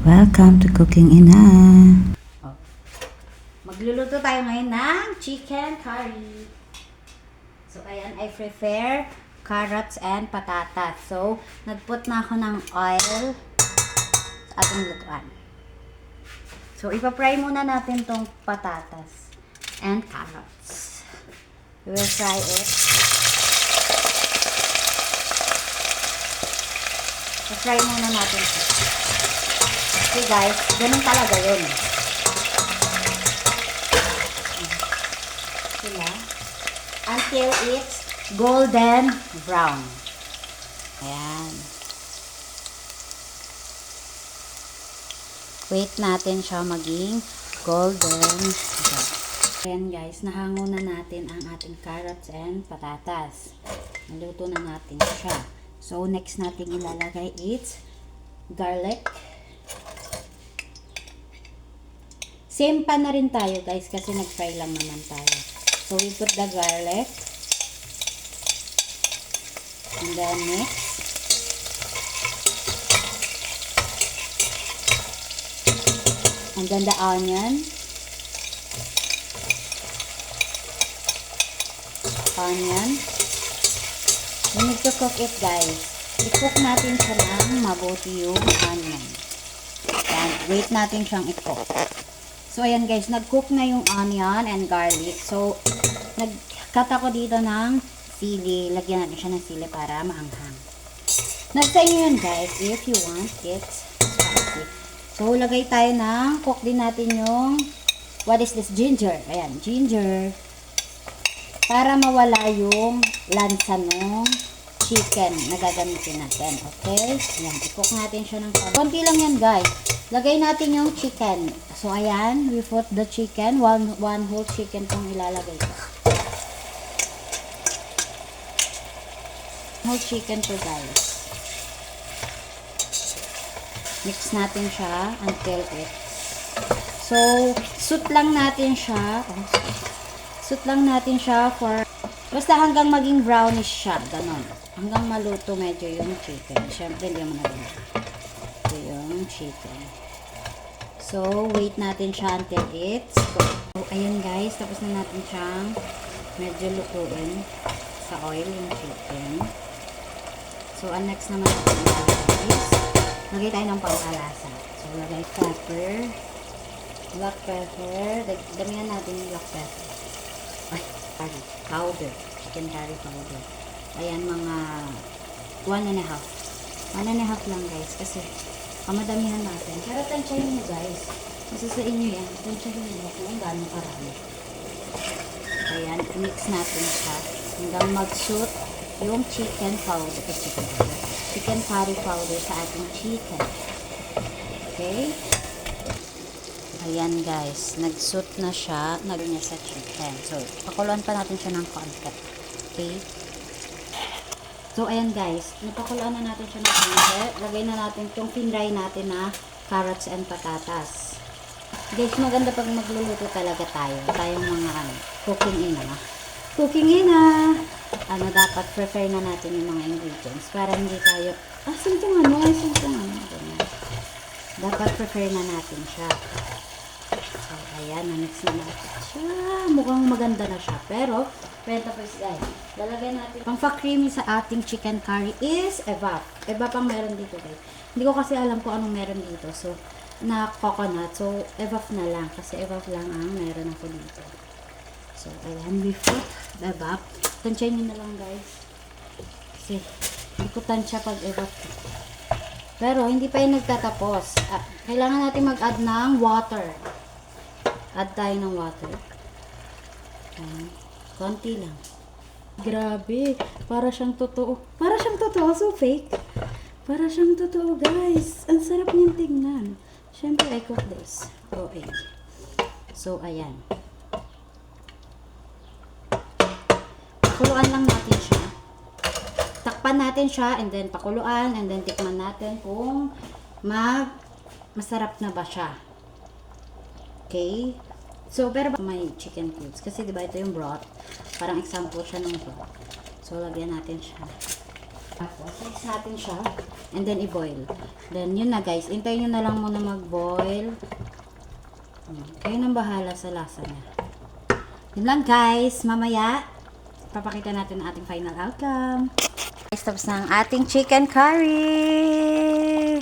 Welcome to Cooking Ina. Oh. Magluluto tayo ngayon ng chicken curry. So, ayan, I prepare carrots and patatas. So, nagput na ako ng oil sa ating lutuan. So, ipapry muna natin tong patatas and carrots. We will fry it. I-fry muna natin ito. Okay guys, ganun talaga yun. Sila. Until it's golden brown. Ayan. Wait natin siya maging golden brown. Ayan guys, nahango na natin ang ating carrots and patatas. Naluto na natin siya. So, next natin ilalagay is garlic. Same pan na rin tayo guys kasi nag-fry lang naman tayo. So, we put the garlic. And then mix. And then the onion. We need to cook it guys. I-cook natin siya ng mabuti yung onion. And wait natin siyang i-cook. So, ayan guys, nag-cook na yung onion and garlic. So, nag-cut ako dito ng sili. Lagyan natin siya ng sili para maanghang. Nasa inyo yun guys, if you want it spicy. So, lagay tayo ng, cook din natin yung, what is this? Ginger. Ayan, ginger. Para mawala yung lansa ng chicken na gagamitin natin. Okay? Ayan, i-cook natin siya ng konti lang yan guys. Lagay natin yung chicken. So, ayan, we put the chicken. One whole chicken pong ilalagay ko. Whole chicken to guys. Mix natin siya until it. So, shoot lang natin siya. Shoot lang natin siya for, basta hanggang maging brownish siya. Ganon. Hanggang maluto medyo yung chicken. Siyempre, hindi mo na rin. Ito yung chicken. So, wait natin siya until it's cooked. So, ayan guys, tapos na natin siyang medyo lutuin sa oil yung chicken. So, ang next naman natin guys, lagay tayo ng pangkalasa. So, lagay pepper, black pepper, damihan natin yung black pepper. Ay, curry powder, chicken curry powder. Ayan, mga 1.5 lang guys, kasi pamadamihan natin. Pero tansyahin nyo guys. Kasi sa inyo yan. Tansyahin nyo kung gano'ng karami. Ayan. Mix natin siya. Hanggang mag-shoot yung chicken powder. Chicken curry powder sa ating chicken. Okay? Ayan guys. Nag-shoot na siya. Niya sa chicken. So, pakuluan pa natin siya ng konti. Okay? So, ayan guys, napakuluan na natin siya ng konti. Lagay na natin itong pinray natin na carrots and patatas. Guys, maganda pag magluluto talaga tayo. Tayong mga cooking ina. Cooking ina! Dapat prepare na natin yung mga ingredients para hindi tayo, sintong ano. Dapat prepare na natin siya. So, ayan, na-mix na natin siya. Mukhang maganda na siya. Pero, tapos guys, lalagay natin. Pang-creamy sa ating chicken curry is evap. Evap ang meron dito guys. Hindi ko kasi alam kung anong meron dito. So, na coconut. So, evap na lang. Kasi evap lang ang meron ako dito. So, ayan, we put the evap. Tansyahin nyo na lang guys. Kasi, hindi ko tansya pag evap. Pero, hindi pa yung nagtatapos. Kailangan natin mag-add ng water. Add tayo ng water. Ayan. Konti lang. Grabe. Para siyang totoo. Para siyang totoo. So fake. Para siyang totoo, guys. Ang sarap niyang tingnan. Siyempre, I cook this. Okay. So, ayan. Pakuluan lang natin siya. Takpan natin siya and then pakuluan and then tikman natin kung masarap na ba siya. Okay? So, pero may chicken cubes. Kasi diba ito yung broth. Parang example siya ng broth. So, lagyan natin siya. Tapos, mix natin siya. And then, i-boil. Then, yun na guys. Hintayin nyo na lang muna mag-boil. Kayo nang bahala sa lasa niya. Yun lang guys. Mamaya, papakita natin ang ating final outcome. Guys, tapos na ang ating chicken curry.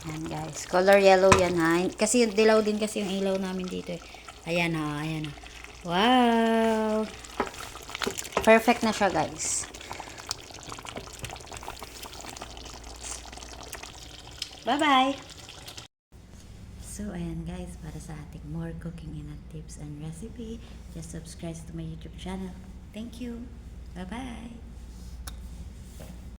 Yan guys. Color yellow yan ha. Kasi dilaw din kasi yung ilaw namin dito eh. Ayan ha. Ayan ha. Wow! Perfect na siya guys. Bye-bye! So, ayan guys, para sa ating more cooking and tips and recipe, just subscribe to my YouTube channel. Thank you! Bye-bye!